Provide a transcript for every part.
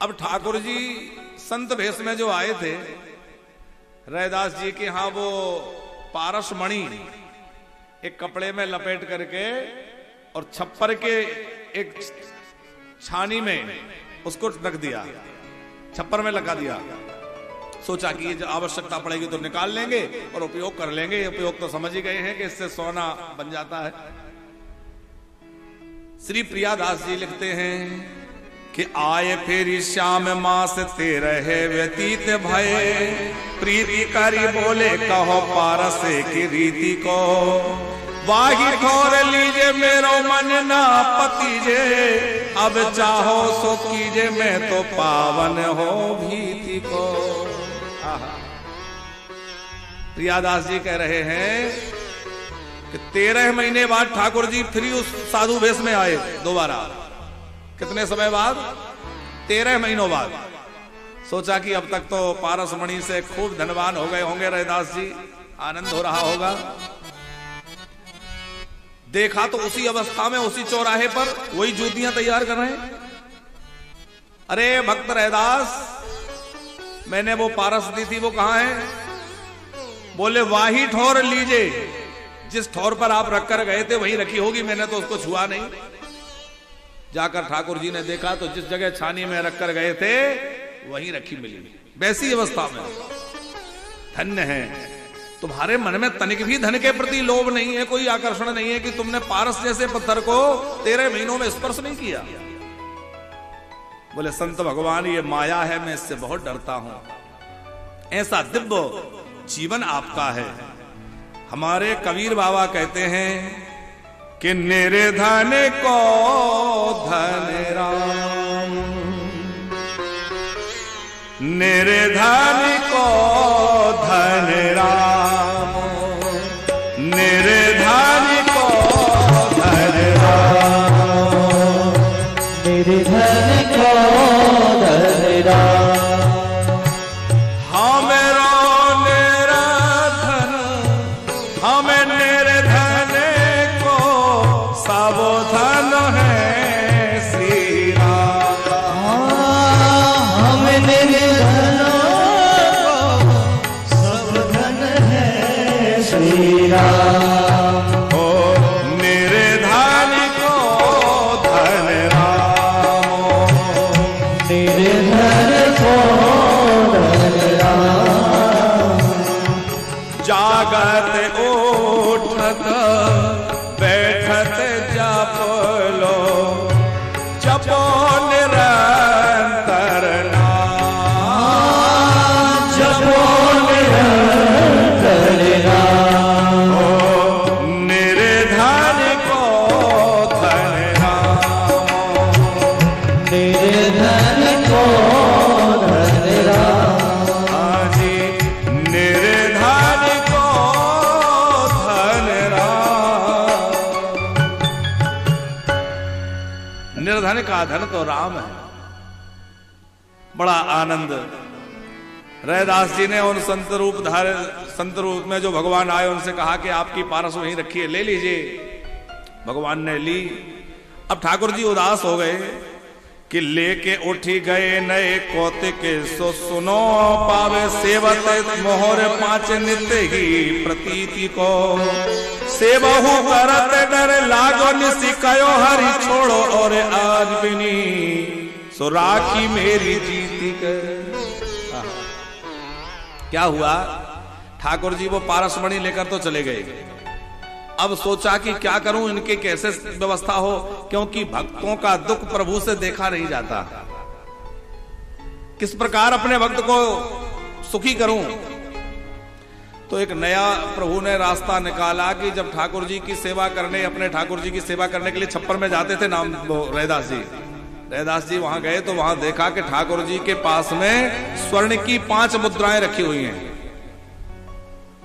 अब ठाकुर जी संत भेष में जो आए थे रैदास जी के यहां, वो पारस मणि एक कपड़े में लपेट करके और छप्पर के एक छानी में उसको रख दिया, छप्पर में लगा दिया। सोचा कि ये आवश्यकता पड़ेगी तो निकाल लेंगे और उपयोग कर लेंगे। उपयोग तो समझ ही गए हैं कि इससे सोना बन जाता है। श्री प्रियादास जी लिखते हैं कि आए फिर श्याम मास 13 व्यतीत भये, प्रीति करी बोले कहो पारस की रीति को, वाही ठोर लीजे मेरो मन ना पतिजे, अब चाहो सो कीजे मैं तो पावन हो भीति को। प्रियादास जी कह रहे हैं कि 13 महीने बाद ठाकुर जी फिर उस साधु वेश में आए दोबारा। कितने समय बाद? 13 महीनों बाद। सोचा कि अब तक तो पारसमणि से खूब धनवान हो गए होंगे रैदास जी, आनंद हो रहा होगा। देखा तो उसी अवस्था में उसी चौराहे पर वही जूतियां तैयार कर रहे हैं। अरे भक्त रैदास, मैंने वो पारस दी थी, वो कहां है? बोले वाही ठोर लीजे, जिस ठोर पर आप रखकर गए थे वहीं रखी होगी, मैंने तो उसको छुआ नहीं। जाकर ठाकुर जी ने देखा तो जिस जगह छानी में रखकर गए थे वहीं रखी मिली, वैसी अवस्था में। धन्य है, तुम्हारे मन में तनिक भी धन के प्रति लोभ नहीं है, कोई आकर्षण नहीं है कि तुमने पारस जैसे पत्थर को 13 महीनों में स्पर्श नहीं किया। बोले संत भगवान, ये माया है, मैं इससे बहुत डरता हूं। ऐसा दिव्य जीवन आपका है। हमारे कबीर बाबा कहते हैं कि नेरे धन को धन राम, नेरे धन को धन राम, नेरे धन को धन राम, मेरे धन को धन राम। जागत उठत बैठत जप लो, जपो निरंतर नाम, जपो निरंतर नाम। निर्धन को धन राम, निर्धन को धन राम। निर्धन का धन तो राम है। बड़ा आनंद। रैदास जी ने उन संत रूप में जो भगवान आए उनसे कहा कि आपकी पारस वहीं रखी है, ले लीजिए। भगवान ने ली। अब ठाकुर जी उदास हो गए कि लेके उठी गए नए कौतिक, सो सुनो पावे सेवत मोहर 5 नित्य ही प्रतीति को, सेवहु करत डर लागो निसी कयो हरि छोड़ो और आज बिनी, सो राखी मेरी जीती कर। क्या हुआ? ठाकुर जी वो पारसमणि लेकर तो चले गए। अब सोचा कि क्या करूं, इनके कैसे व्यवस्था हो, क्योंकि भक्तों का दुख प्रभु से देखा नहीं जाता। किस प्रकार अपने भक्त को सुखी करूं? तो एक नया प्रभु ने रास्ता निकाला कि जब ठाकुर जी की सेवा करने, अपने ठाकुर जी की सेवा करने के लिए छप्पर में जाते थे नाम रैदास जी वहां गए तो वहां देखा कि ठाकुर जी के पास में स्वर्ण की 5 मुद्राएं रखी हुई हैं।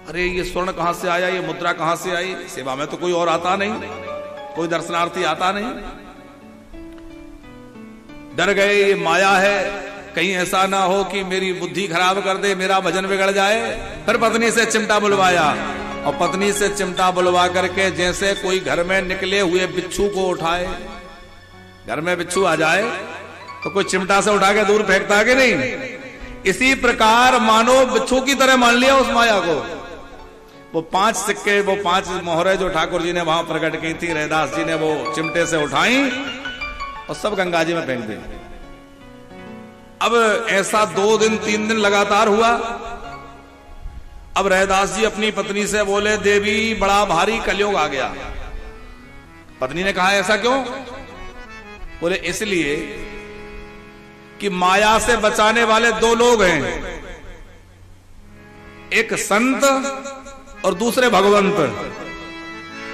अरे ये स्वर्ण कहां से आया, ये मुद्रा कहां से आई? सेवा में तो कोई और आता नहीं, कोई दर्शनार्थी आता नहीं। डर गए, ये माया है, कहीं ऐसा ना हो कि मेरी बुद्धि खराब कर दे, मेरा भजन बिगड़ जाए। फिर पत्नी से चिमटा बुलवाया और पत्नी से चिमटा बुलवा करके जैसे कोई घर में निकले हुए बिच्छू को उठाए, घर में बिच्छू आ जाए तो कोई चिमटा से उठा के दूर फेंकता है कि नहीं? इसी प्रकार मानो बिच्छू की तरह मान लिया उस माया को। वो 5 सिक्के, वो 5 मोहरे जो ठाकुर जी ने वहां प्रकट की थी, रैदास जी ने वो चिमटे से उठाई और सब गंगा जी में फेंक दी। अब ऐसा 2 दिन 3 दिन लगातार हुआ। अब रैदास जी अपनी पत्नी से बोले, देवी बड़ा भारी कलयुग आ गया। पत्नी ने कहा ऐसा क्यों? बोले इसलिए कि माया से बचाने वाले 2 लोग हैं, एक संत और दूसरे भगवंत।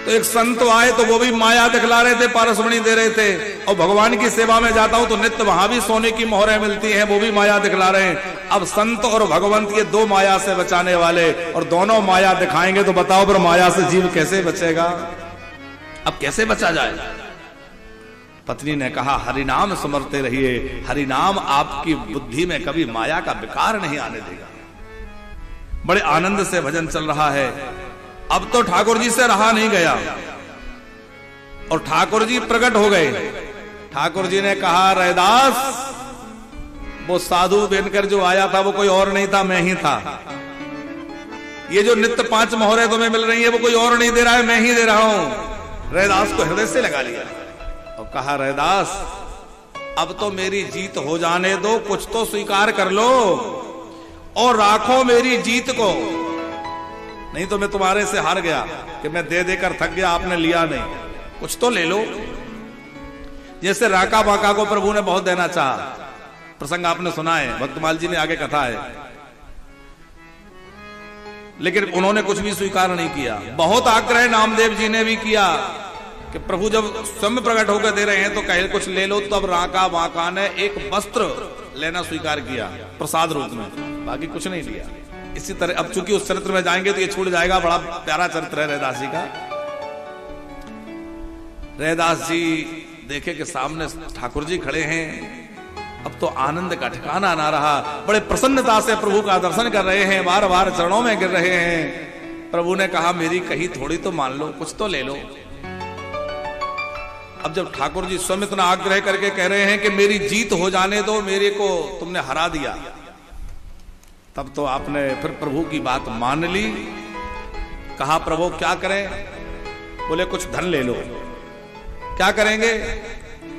तो एक संत आए तो वो भी माया दिखला रहे थे, पारसमणि दे रहे थे, और भगवान की सेवा में जाता हूं तो नित्य वहां भी सोने की मोहरें मिलती हैं, वो भी माया दिखला रहे हैं। अब संत और भगवंत ये 2 माया से बचाने वाले, और दोनों माया दिखाएंगे तो बताओ पर माया से जीव कैसे बचेगा? अब कैसे बचा जाए? पत्नी ने कहा हरिनाम समरते रहिए, हरिनाम आपकी बुद्धि में कभी माया का विकार नहीं आने देगा। बड़े आनंद से भजन चल रहा है। अब तो ठाकुर जी से रहा नहीं गया और ठाकुर जी प्रकट हो गए। ठाकुर जी ने कहा रैदास, वो साधु बनकर जो आया था वो कोई और नहीं था, मैं ही था। ये जो नित्य 5 मोहरे तुम्हें मिल रही है वो कोई और नहीं दे रहा है, मैं ही दे रहा हूं। रैदास को हृदय से लगा लिया और कहा रैदास, अब तो मेरी जीत हो जाने दो, कुछ तो स्वीकार कर लो और राखो मेरी जीत को, नहीं तो मैं तुम्हारे से हार गया कि मैं दे देकर थक गया, आपने लिया नहीं, कुछ तो ले लो। जैसे राका बाका को प्रभु ने बहुत देना चाहा, प्रसंग आपने सुना है, भक्तमाल जी ने आगे कथा है, लेकिन उन्होंने कुछ भी स्वीकार नहीं किया। बहुत आग्रह नामदेव जी ने भी किया कि प्रभु जब स्वयं प्रकट होकर दे रहे हैं तो कहे कुछ ले लो। तब राका बाका ने एक वस्त्र लेना स्वीकार किया प्रसाद रूप में, बाकी कुछ नहीं लिया। इसी तरह अब चूंकि उस चरित्र में जाएंगे तो ये छूट जाएगा, बड़ा प्यारा चरित्र है रैदास जी का। रैदास जी देखे कि सामने ठाकुर जी खड़े हैं, अब तो आनंद का ठिकाना ना रहा। बड़े प्रसन्नता से प्रभु का दर्शन कर रहे हैं, बार बार चरणों में गिर रहे हैं। प्रभु ने कहा मेरी कही थोड़ी तो मान लो, कुछ तो ले लो। अब जब ठाकुर जी स्वयं इतना आग्रह करके कह रहे हैं कि मेरी जीत हो जाने दो, मेरे को तुमने हरा दिया, तब तो आपने फिर प्रभु की बात मान ली। कहा प्रभु क्या करें? बोले कुछ धन ले लो। क्या करेंगे?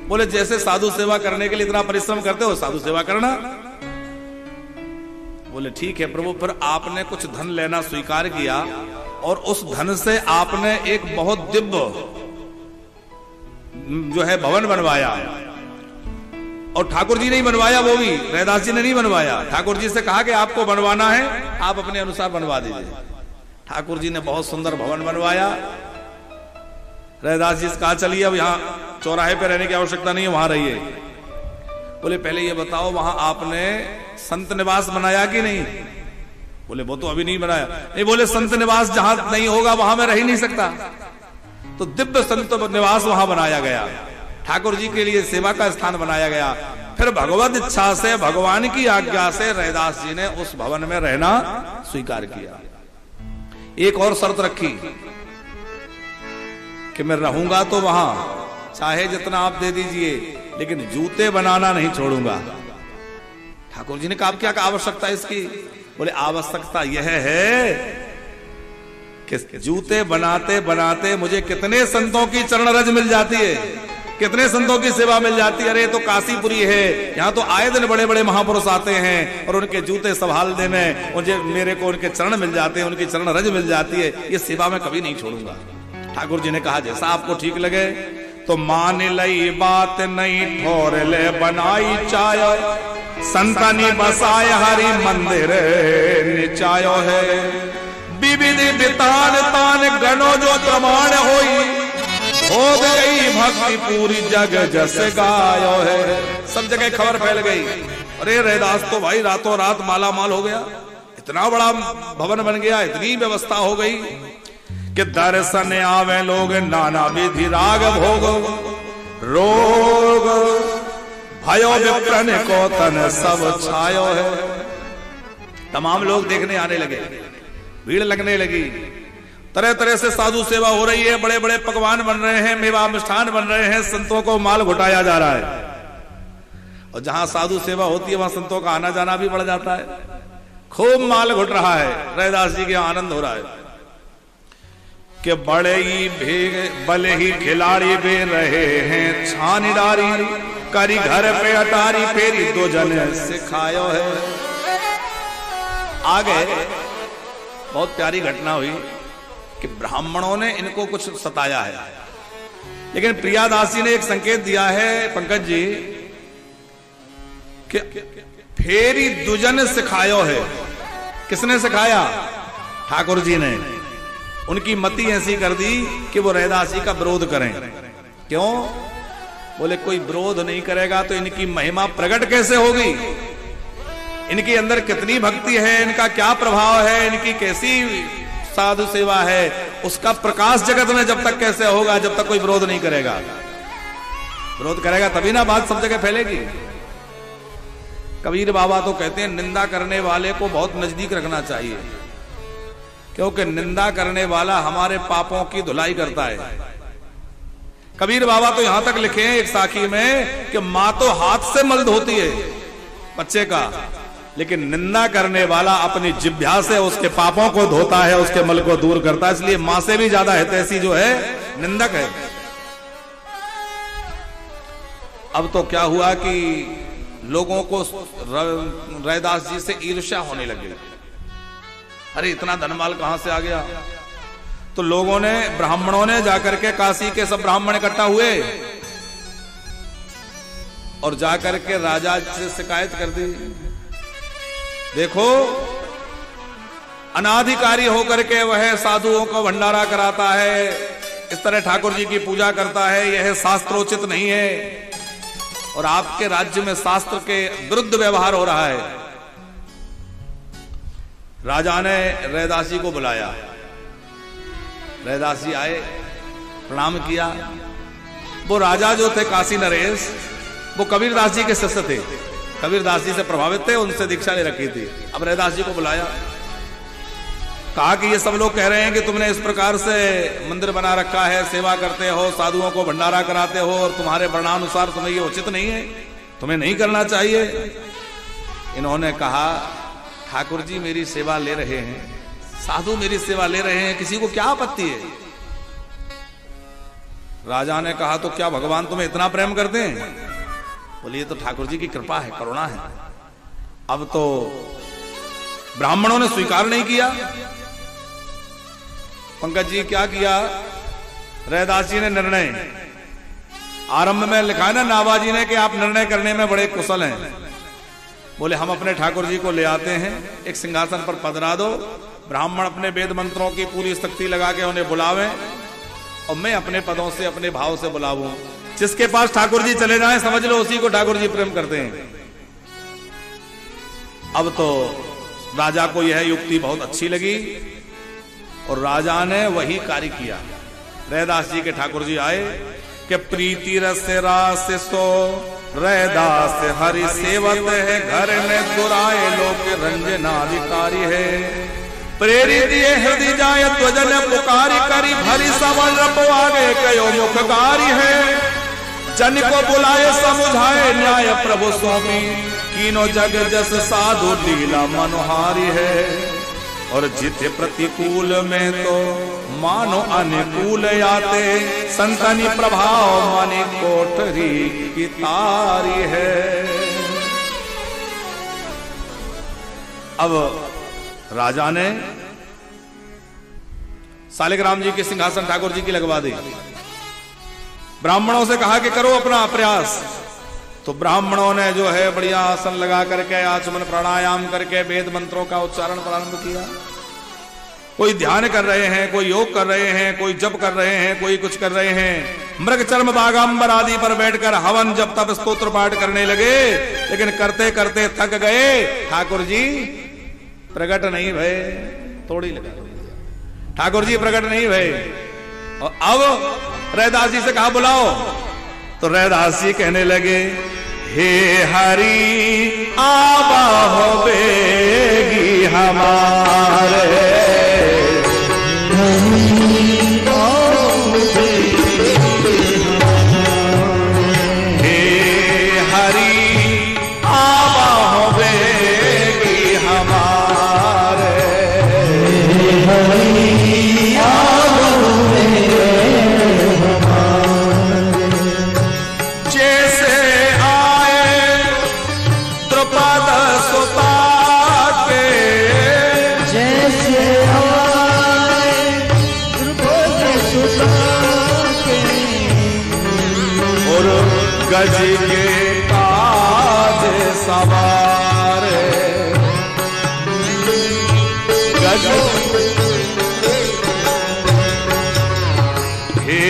बोले जैसे साधु सेवा करने के लिए इतना परिश्रम करते हो, साधु सेवा करना। बोले ठीक है प्रभु। फिर आपने कुछ धन लेना स्वीकार किया और उस धन से आपने एक बहुत दिव्य जो है भवन बनवाया, और ठाकुर जी ने ही बनवाया, वो भी रैदास जी ने नहीं बनवाया। ठाकुर जी से कहा कि आपको बनवाना है, आप अपने अनुसार बनवा दीजिए। ठाकुर जी ने बहुत सुंदर भवन बनवाया। रैदास जी से कहा चलिए अब यहाँ चौराहे पे रहने की आवश्यकता नहीं है, वहां रहिए। बोले पहले ये बताओ वहां आपने संत निवास बनाया कि नहीं? बोले वो तो अभी नहीं बनाया। नहीं, बोले संत निवास जहां नहीं होगा वहां मैं रह ही नहीं सकता, तो दिव्य संत निवास वहां बनाया गया, ठाकुर जी के लिए सेवा का स्थान बनाया गया। फिर भगवत इच्छा से, भगवान की आज्ञा से रैदास जी ने उस भवन में रहना स्वीकार किया। एक और शर्त रखी कि मैं रहूंगा तो वहां चाहे जितना आप दे दीजिए, लेकिन जूते बनाना नहीं छोड़ूंगा। ठाकुर जी ने कहा क्या आवश्यकता है इसकी? बोले आवश्यकता यह है कि जूते बनाते बनाते मुझे कितने संतों की चरण रज मिल जाती है, कितने संतों की सेवा मिल जाती है। अरे तो काशीपुरी है, यहाँ तो आए दिन बड़े बड़े महापुरुष आते हैं और उनके जूते संभालने में मुझे मेरे को उनके चरण मिल जाते हैं, उनकी चरण रज मिल जाती है। ये सेवा मैं कभी नहीं छोड़ूंगा। ठाकुर जी ने कहा जैसा आपको ठीक लगे। तो मान लई बात नहीं ठोर ले बनाई चाय, संतनी बसाए हरि मंदिर निचायो है। विविध वितान तान गणो जो प्रमाण होई, हो गई भक्ति पूरी जग जस गायो है। सब जगह खबर फैल गई, अरे रैदास तो भाई रातों रात माला माल हो गया, इतना बड़ा भवन बन गया, इतनी व्यवस्था हो गई कि दर्शन आवे लोग नाना विधि राग भोग, रोग भयो विप्रन को तन सब छायो है। तमाम लोग देखने आने लगे, भीड़ लगने लगी, तरह तरह से साधु सेवा हो रही है, बड़े बड़े पकवान बन रहे हैं, मेवा मिष्ठान बन रहे हैं, संतों को माल घुटाया जा रहा है। और जहां साधु सेवा होती है वहां संतों का आना जाना भी बढ़ जाता है। खूब माल घुट रहा है, रैदास जी के आनंद हो रहा है कि बड़े ही भले ही खिलाड़ी बे रहे हैं छानीदारी, करी घर पे अटारी फेरी दो जने सिखायो है। आगे बहुत प्यारी घटना हुई कि ब्राह्मणों ने इनको कुछ सताया है, लेकिन प्रियादास जी ने एक संकेत दिया है पंकज जी कि फेरी दुजन सिखायो है। किसने सिखाया? ठाकुर जी ने। उनकी मति ऐसी कर दी कि वो रैदास जी का विरोध करें। क्यों? बोले कोई विरोध नहीं करेगा तो इनकी महिमा प्रकट कैसे होगी, इनके अंदर कितनी भक्ति है, इनका क्या प्रभाव है, इनकी कैसी साधु सेवा है, उसका प्रकाश जगत में जब तक कैसे होगा जब तक कोई विरोध नहीं करेगा। विरोध करेगा तभी ना बात सब जगह फैलेगी। कबीर बाबा तो कहते हैं निंदा करने वाले को बहुत नजदीक रखना चाहिए, क्योंकि निंदा करने वाला हमारे पापों की धुलाई करता है। कबीर बाबा तो यहां तक लिखे हैं एक साखी में कि मां तो हाथ से मल धोती है बच्चे का, लेकिन निंदा करने वाला अपनी जिह्वा से उसके पापों को धोता है, उसके मल को दूर करता है। इसलिए मां से भी ज्यादा हितैषी जो है निंदक है। अब तो क्या हुआ कि लोगों को रैदास जी से ईर्ष्या होने लगी। अरे इतना धनमाल कहां से आ गया? तो लोगों ने, ब्राह्मणों ने जाकर के, काशी के सब ब्राह्मण इकट्ठा हुए और जाकर के राजा से शिकायत कर दी। देखो, अनाधिकारी होकर के वह साधुओं को भंडारा कराता है, इस तरह ठाकुर जी की पूजा करता है, यह शास्त्रोचित नहीं है और आपके राज्य में शास्त्र के विरुद्ध व्यवहार हो रहा है। राजा ने रैदास जी को बुलाया। रैदास जी आए, प्रणाम किया। वो राजा जो थे काशी नरेश, वो कबीरदास जी के शिष्य थे, कबीरदास जी से प्रभावित थे, उनसे दीक्षा ले रखी थी। अब रैदास जी को बुलाया, कहा कि ये सब लोग कह रहे हैं कि तुमने इस प्रकार से मंदिर बना रखा है, सेवा करते हो, साधुओं को भंडारा कराते हो और तुम्हारे वर्णानुसार तुम्हें ये उचित नहीं है, तुम्हें नहीं करना चाहिए। इन्होंने कहा ठाकुर जी मेरी सेवा ले रहे हैं, साधु मेरी सेवा ले रहे हैं, किसी को क्या आपत्ति है? राजा ने कहा तो क्या भगवान तुम्हें इतना प्रेम करते हैं? बोलिए तो ठाकुर जी की कृपा है, करुणा है। अब तो ब्राह्मणों ने स्वीकार नहीं किया। पंकज जी क्या किया? रैदास जी ने निर्णय, आरंभ में लिखा है ना नाभाजी ने कि आप निर्णय करने में बड़े कुशल हैं। बोले हम अपने ठाकुर जी को ले आते हैं, एक सिंहासन पर पधरा दो, ब्राह्मण अपने वेद मंत्रों की पूरी शक्ति लगा के उन्हें बुलावें और मैं अपने पदों से, अपने भाव से बुलाऊं। जिसके पास ठाकुर जी चले जाएं समझ लो उसी को ठाकुर जी प्रेम करते हैं। अब तो राजा को यह युक्ति बहुत अच्छी लगी और राजा ने वही कार्य किया। रैदास जी के ठाकुर जी आए कि प्रीति रस रास सो रैदास हरि सेवत है, घर ने दुराए लोक रंजनाधिकारी है। प्रेरित ये हृदय जाय त्वजन पुकारी करी, भरी सवन रप आगे कयो मुखकारी है। जन को बुलाए समुझाए न्याय प्रभु स्वामी, कीनो जग जस साधु लीला मनोहारी है। और जित प्रतिकूल में तो मानो अनुकूल आते, संतनि प्रभाव माने कोठरी की तारी है। अब राजा ने सालिग्राम जी के सिंहासन ठाकुर जी की लगवा दी। ब्राह्मणों से कहा कि करो अपना प्रयास। तो ब्राह्मणों ने जो है बढ़िया आसन लगा करके, आचमन प्राणायाम करके वेद मंत्रों का उच्चारण प्रारंभ किया। कोई ध्यान कर रहे हैं, कोई योग कर रहे हैं, कोई जप कर रहे हैं, कोई कुछ कर रहे हैं। मृग चर्म बागांबर आदि पर बैठकर हवन जप तप स्तोत्र पाठ करने लगे, लेकिन करते करते थक गए। ठाकुर जी प्रकट नहीं भय, थोड़ी लगा ठाकुर जी प्रकट नहीं भय। और अब रैदास जी से कहा बुलाओ, तो रैदास जी कहने लगे हे हरि आवा हो बेगी हमारे, हे हरि गज के काज सवारे गज हे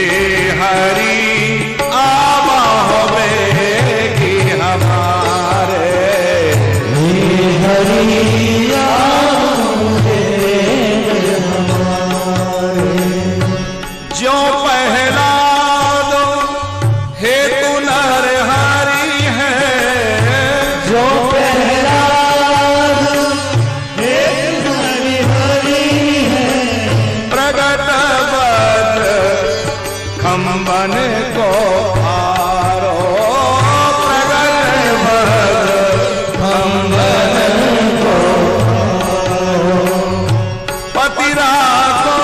हरि आवा होवेगी हमारे हे हरि आवा होवेगी हमारे जो पहला दो हेतु नर हरि है जो पहला हेतु नर हरि है प्रगट बद खम्बन को हारो प्रगट बद खम्बन को पति राखो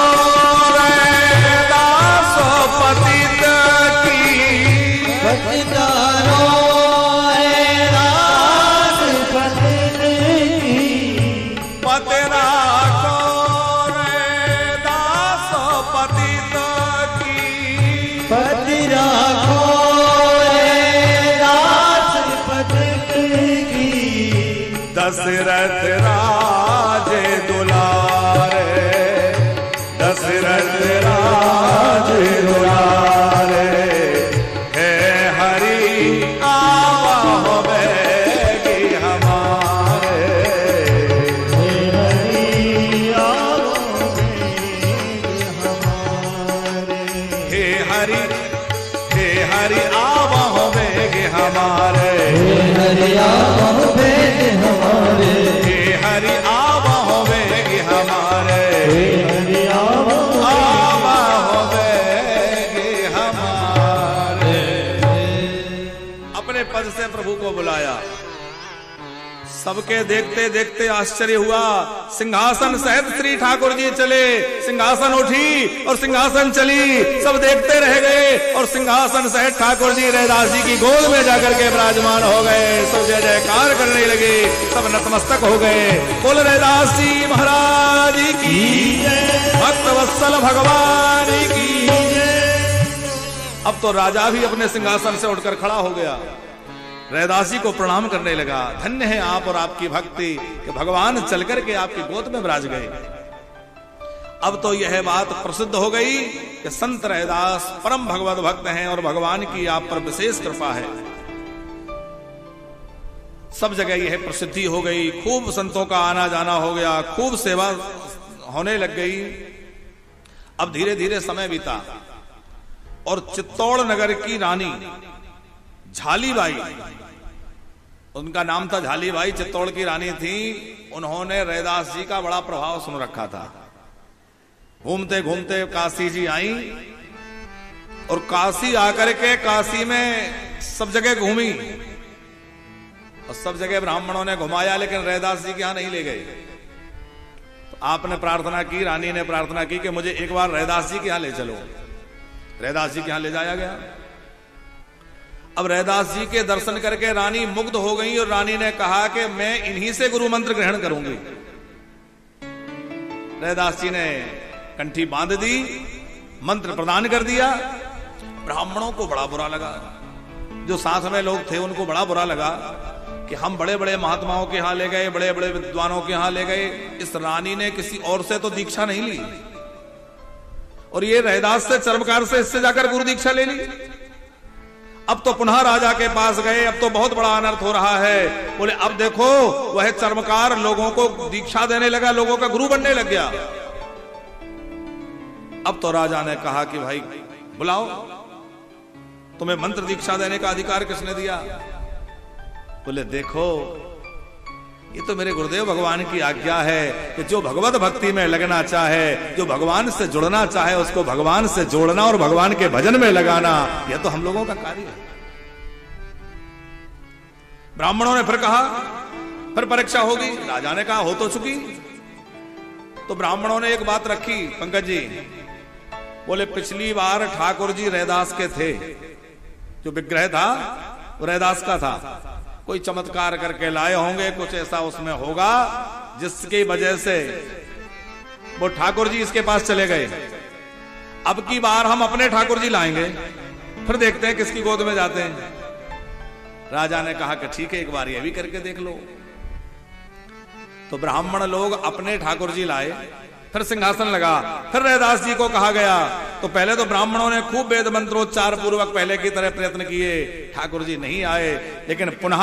दशरथ राज दुलारे दशरथ राज दुलारे हे हरि आवा होवेगी हमारे हे हरि आवा होवेगी हमारे हे हरि आवा होवेगी हमारे हे हरि आवा होवेगी हमारे हे हरि आवा होवेगी हमारे हे हरि आवा होवेगी हमारे। अपने पद से प्रभु को बुलाया। सबके देखते देखते आश्चर्य हुआ। सिंहासन सहित श्री ठाकुर जी चले, सिंहासन उठी और सिंहासन चली, सब देखते रह गए और सिंहासन सहित ठाकुर जी रैदास जी की गोद में जाकर के विराजमान हो गए। सब जय जयकार करने लगे, सब नतमस्तक हो गए। बोल रैदास जी महाराज की भक्त वत्सल भगवान की। अब तो राजा भी अपने सिंहासन से उठकर खड़ा हो गया, रैदास जी को प्रणाम करने लगा। धन्य है आप और आपकी भक्ति कि भगवान चल करके आपकी गोद में विराज गए। अब तो यह बात प्रसिद्ध हो गई कि संत रैदास परम भगवत भक्त हैं और भगवान की आप पर विशेष कृपा है। सब जगह यह प्रसिद्धि हो गई, खूब संतों का आना जाना हो गया, खूब सेवा होने लग गई। अब धीरे धीरे समय बीता और चित्तौड़ नगर की रानी झालीबाई, उनका नाम था झालीबाई, चित्तौड़ की रानी थी। उन्होंने रैदास जी का बड़ा प्रभाव सुन रखा था। घूमते घूमते काशी जी आई और काशी आकर के काशी में सब जगह घूमी और सब जगह ब्राह्मणों ने घुमाया, लेकिन रैदास जी के यहां नहीं ले गए। तो आपने प्रार्थना की, रानी ने प्रार्थना की कि मुझे एक बार रैदास जी के यहां ले चलो। रैदास जी के यहां ले जाया गया। अब रैदास जी के दर्शन करके रानी मुग्ध हो गई और रानी ने कहा कि मैं इन्हीं से गुरु मंत्र ग्रहण करूंगी। रैदास जी ने कंठी बांध दी, मंत्र प्रदान कर दिया। ब्राह्मणों को बड़ा बुरा लगा, जो साथ में लोग थे उनको बड़ा बुरा लगा कि हम बड़े बड़े महात्माओं के यहां ले गए, बड़े बड़े विद्वानों के यहां ले गए, इस रानी ने किसी और से तो दीक्षा नहीं ली और ये रैदास से चर्मकार से इससे जाकर गुरु दीक्षा ले ली। अब तो पुनः राजा के पास गए, अब तो बहुत बड़ा अनर्थ हो रहा है। बोले अब देखो वह चर्मकार लोगों को दीक्षा देने लगा, लोगों का गुरु बनने लग गया। अब तो राजा ने कहा कि भाई बुलाओ, तुम्हें मंत्र दीक्षा देने का अधिकार किसने दिया? बोले देखो ये तो मेरे गुरुदेव भगवान की आज्ञा है कि जो भगवत भक्ति में लगना चाहे, जो भगवान से जुड़ना चाहे, उसको भगवान से जोड़ना और भगवान के भजन में लगाना, यह तो हम लोगों का कार्य है। ब्राह्मणों ने फिर कहा, फिर परीक्षा होगी। राजा ने कहा हो तो चुकी। तो ब्राह्मणों ने एक बात रखी, पंकज जी बोले पिछली बार ठाकुर जी रैदास के थे, जो विग्रह था वो रैदास का था, कोई चमत्कार करके लाए होंगे, कुछ ऐसा उसमें होगा जिसकी वजह से वो ठाकुर जी इसके पास चले गए। अब की बार हम अपने ठाकुर जी लाएंगे, फिर देखते हैं किसकी गोद में जाते हैं। राजा ने कहा कि ठीक है, एक बार ये भी करके देख लो। तो ब्राह्मण लोग अपने ठाकुर जी लाए, फिर सिंहासन लगा, फिर रैदास जी को कहा गया। तो पहले तो ब्राह्मणों ने खूब वेद मंत्रोच्चार पूर्वक पहले की तरह प्रयत्न किए, ठाकुर जी नहीं आए। लेकिन पुनः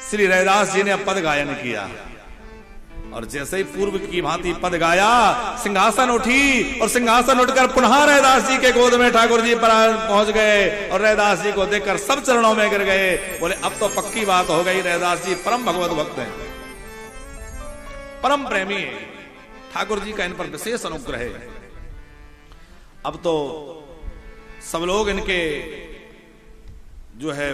श्री रैदास जी ने पद गायन किया, और जैसे ही पूर्व की भांति पद गाया, सिंहासन उठी, और सिंहासन उठकर पुनः रैदास जी के गोद में ठाकुर जी पर पहुंच गए, और रैदास जी को देखकर सब चरणों में गिर गए। बोले अब तो पक्की बात हो गई, रैदास जी परम भगवत भक्त हैं, परम प्रेमी है, ठाकुर जी का इन पर विशेष अनुग्रह है। अब तो सब लोग इनके जो है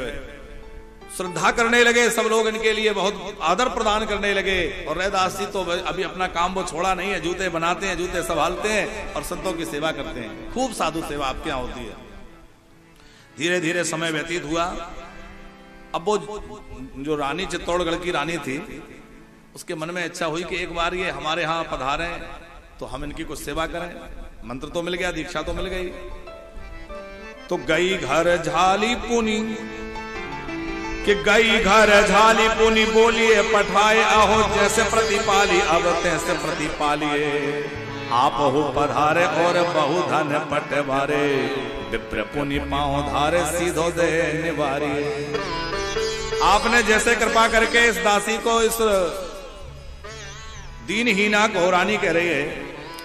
श्रद्धा करने लगे, सब लोग इनके लिए बहुत आदर प्रदान करने लगे। और रैदास जी तो अभी अपना काम वो छोड़ा नहीं है, जूते बनाते हैं, जूते संभालते हैं और संतों की सेवा करते हैं। खूब साधु सेवा आपके यहां होती है। धीरे धीरे समय व्यतीत हुआ। अब वो जो रानी चित्तौड़गढ़ की रानी थी, उसके मन में इच्छा हुई कि एक बार ये हमारे यहां पधारे तो हम इनकी कुछ सेवा करें। मंत्र तो मिल गया, दीक्षा तो मिल गई। तो गई घर झाली पुनी, कि गई घर झाली पुनी, बोलिए पठाए आहो जैसे प्रतिपाली, अब तैसे प्रतिपालिए। आप हो पधारे और बहु धन पटवारे, विप्र पुनि पांव धारे सीधो दे निवारिए। आपने जैसे कृपा करके इस दासी को, इस दीनहीना को, रानी कह रही है,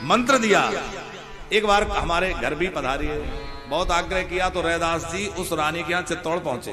मंत्र दिया, एक बार हमारे घर भी पधारिए। बहुत आग्रह किया तो रैदास जी उस रानी के यहां चित्तौड़ पहुंचे।